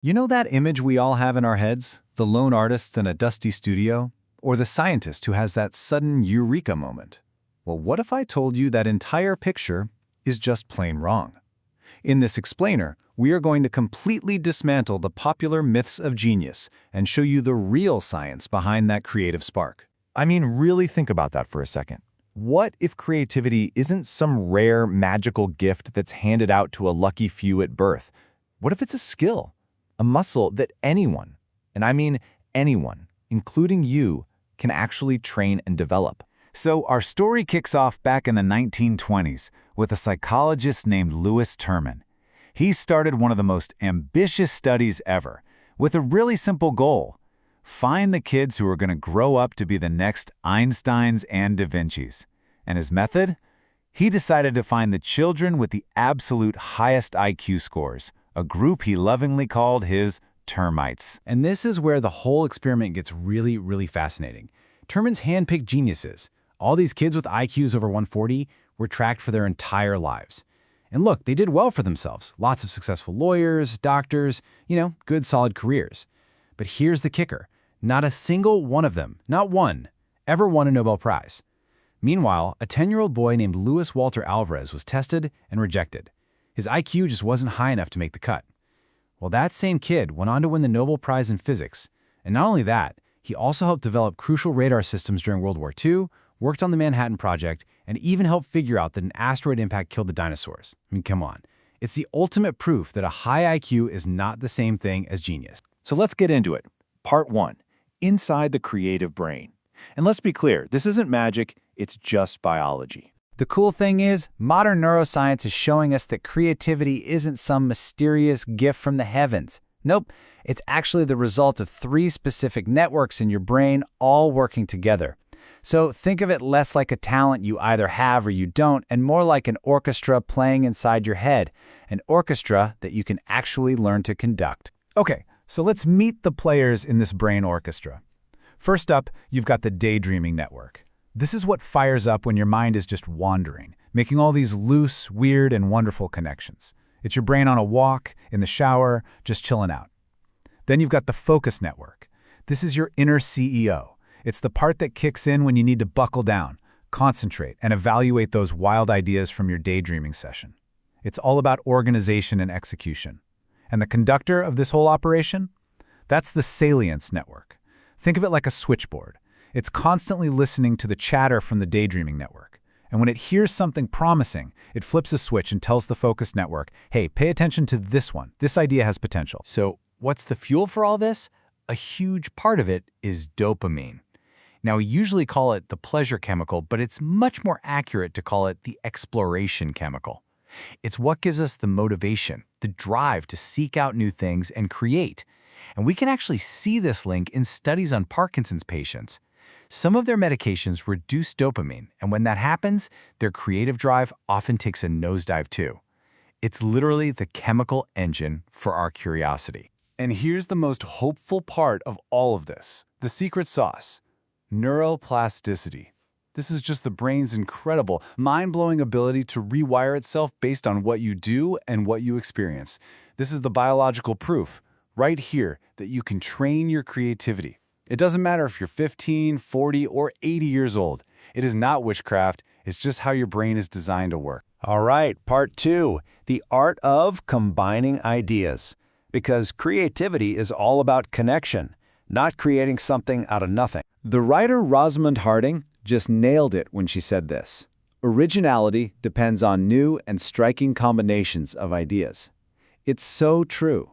You know that image we all have in our heads? The lone artist in a dusty studio? Or the scientist who has that sudden eureka moment? Well, what if I told you that entire picture is just plain wrong? In this explainer, we are going to completely dismantle the popular myths of genius and show you the real science behind that creative spark. I mean, really think about that for a second. What if creativity isn't some rare, magical gift that's handed out to a lucky few at birth? What if it's a skill, a muscle that anyone, and I mean anyone, including you, can actually train and develop? So our story kicks off back in the 1920s with a psychologist named Lewis Terman. He started one of the most ambitious studies ever, with a really simple goal: find the kids who are going to grow up to be the next Einsteins and Da Vincis. And his method? He decided to find the children with the absolute highest IQ scores, a group he lovingly called his termites. And this is where the whole experiment gets really fascinating. Terman's handpicked geniuses, all these kids with IQs over 140, were tracked for their entire lives. And look, they did well for themselves. Lots of successful lawyers, doctors, good solid careers. But here's the kicker. Not a single one of them, not one, ever won a Nobel Prize. Meanwhile, a 10-year-old boy named Louis Walter Alvarez was tested and rejected. His IQ just wasn't high enough to make the cut. Well, that same kid went on to win the Nobel Prize in Physics. And not only that, he also helped develop crucial radar systems during World War II, worked on the Manhattan Project, and even helped figure out that an asteroid impact killed the dinosaurs. I mean, come on. It's the ultimate proof that a high IQ is not the same thing as genius. So let's get into it. Part 1. Inside the creative brain. And let's be clear, this isn't magic, it's just biology. The cool thing is, modern neuroscience is showing us that creativity isn't some mysterious gift from the heavens. Nope, it's actually the result of 3 specific networks in your brain all working together. So think of it less like a talent you either have or you don't, and more like an orchestra playing inside your head, an orchestra that you can actually learn to conduct. Okay, so let's meet the players in this brain orchestra. First up, you've got the daydreaming network. This is what fires up when your mind is just wandering, making all these loose, weird, and wonderful connections. It's your brain on a walk, in the shower, just chilling out. Then you've got the focus network. This is your inner CEO. It's the part that kicks in when you need to buckle down, concentrate, and evaluate those wild ideas from your daydreaming session. It's all about organization and execution. And the conductor of this whole operation? That's the salience network. Think of it like a switchboard. It's constantly listening to the chatter from the daydreaming network. And when it hears something promising, it flips a switch and tells the focus network, hey, pay attention to this one. This idea has potential. So what's the fuel for all this? A huge part of it is dopamine. Now, we usually call it the pleasure chemical, but it's much more accurate to call it the exploration chemical. It's what gives us the motivation, the drive to seek out new things and create. And we can actually see this link in studies on Parkinson's patients. Some of their medications reduce dopamine, and when that happens, their creative drive often takes a nosedive too. It's literally the chemical engine for our curiosity. And here's the most hopeful part of all of this, the secret sauce: neuroplasticity. This is just the brain's incredible, mind-blowing ability to rewire itself based on what you do and what you experience. This is the biological proof, right here, that you can train your creativity. It doesn't matter if you're 15, 40, or 80 years old. It is not witchcraft, it's just how your brain is designed to work. All right, part 2, the art of combining ideas. Because creativity is all about connection, not creating something out of nothing. The writer Rosamund Harding just nailed it when she said this: originality depends on new and striking combinations of ideas. It's so true.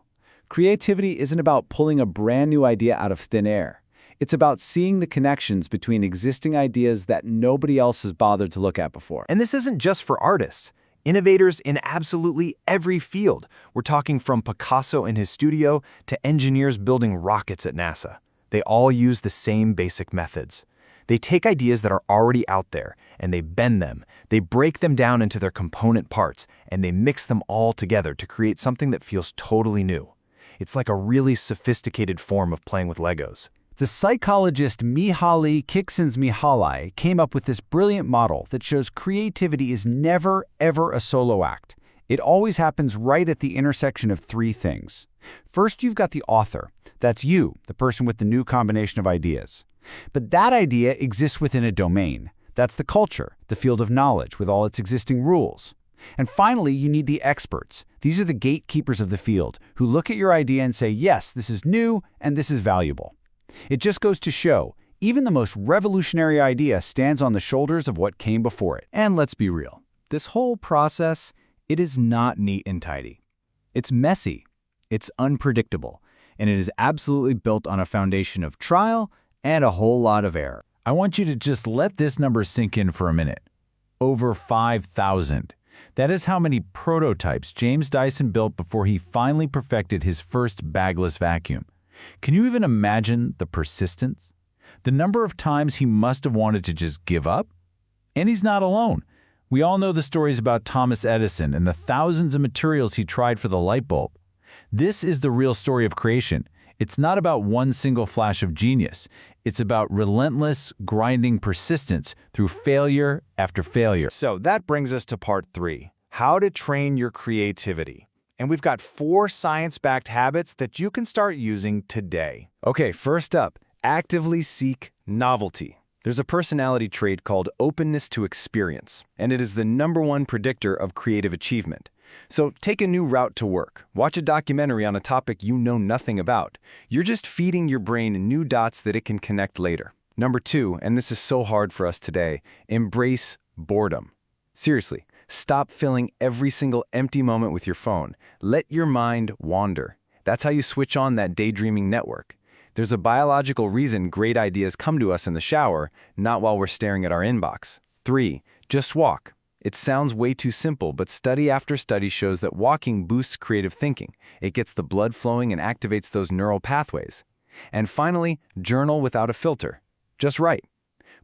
Creativity isn't about pulling a brand new idea out of thin air. It's about seeing the connections between existing ideas that nobody else has bothered to look at before. And this isn't just for artists. Innovators in absolutely every field. We're talking from Picasso in his studio to engineers building rockets at NASA. They all use the same basic methods. They take ideas that are already out there, and they bend them. They break them down into their component parts, and they mix them all together to create something that feels totally new. It's like a really sophisticated form of playing with Legos. The psychologist Mihaly Csikszentmihalyi came up with this brilliant model that shows creativity is never, ever a solo act. It always happens right at the intersection of three things. First, you've got the author. That's you, the person with the new combination of ideas. But that idea exists within a domain. That's the culture, the field of knowledge with all its existing rules. And finally, you need the experts. These are the gatekeepers of the field who look at your idea and say, yes, this is new and this is valuable. It just goes to show, even the most revolutionary idea stands on the shoulders of what came before it. And let's be real. This whole process, it is not neat and tidy. It's messy, it's unpredictable, and it is absolutely built on a foundation of trial and a whole lot of error. I want you to just let this number sink in for a minute. Over 5,000. That is how many prototypes James Dyson built before he finally perfected his first bagless vacuum. Can you even imagine the persistence? The number of times he must have wanted to just give up? And he's not alone. We all know the stories about Thomas Edison and the thousands of materials he tried for the light bulb. This is the real story of creation. It's not about one single flash of genius. It's about relentless, grinding persistence through failure after failure. So that brings us to part 3, how to train your creativity. And we've got 4 science-backed habits that you can start using today. Okay, first up, actively seek novelty. There's a personality trait called openness to experience, and it is the #1 predictor of creative achievement. So take a new route to work. Watch a documentary on a topic you know nothing about. You're just feeding your brain new dots that it can connect later. Number 2, and this is so hard for us today, embrace boredom. Seriously, stop filling every single empty moment with your phone. Let your mind wander. That's how you switch on that daydreaming network. There's a biological reason great ideas come to us in the shower, not while we're staring at our inbox. 3, just walk. It sounds way too simple, but study after study shows that walking boosts creative thinking. It gets the blood flowing and activates those neural pathways. And finally, journal without a filter. Just write.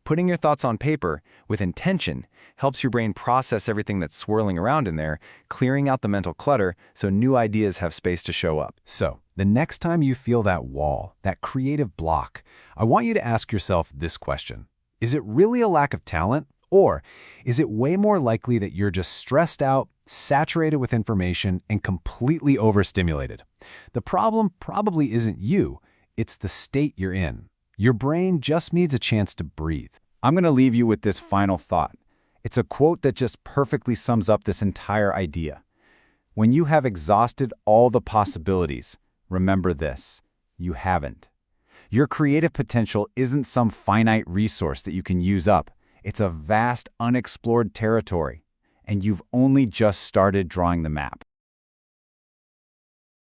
Putting your thoughts on paper with intention helps your brain process everything that's swirling around in there, clearing out the mental clutter so new ideas have space to show up. So, the next time you feel that wall, that creative block, I want you to ask yourself this question. Is it really a lack of talent? Or is it way more likely that you're just stressed out, saturated with information, and completely overstimulated? The problem probably isn't you, it's the state you're in. Your brain just needs a chance to breathe. I'm going to leave you with this final thought. It's a quote that just perfectly sums up this entire idea. When you have exhausted all the possibilities, remember this: you haven't. Your creative potential isn't some finite resource that you can use up. It's a vast, unexplored territory, and you've only just started drawing the map.